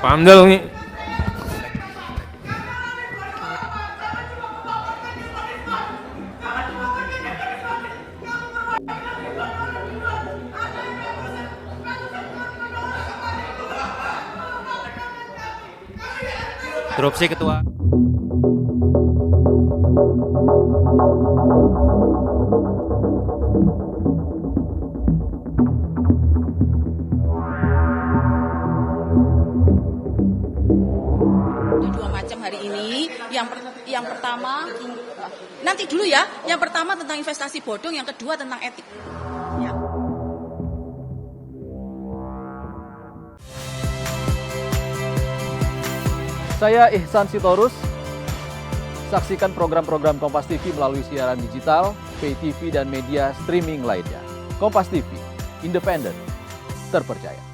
Pandel nih. Interupsi Ketua. Dua macam hari ini. Yang pertama nanti dulu ya. Yang pertama tentang investasi bodong, yang kedua tentang etik. Ya. Saya Ihsan Sitorus. Saksikan program-program Kompas TV melalui siaran digital, pay TV, dan media streaming lainnya. Kompas TV, independen, terpercaya.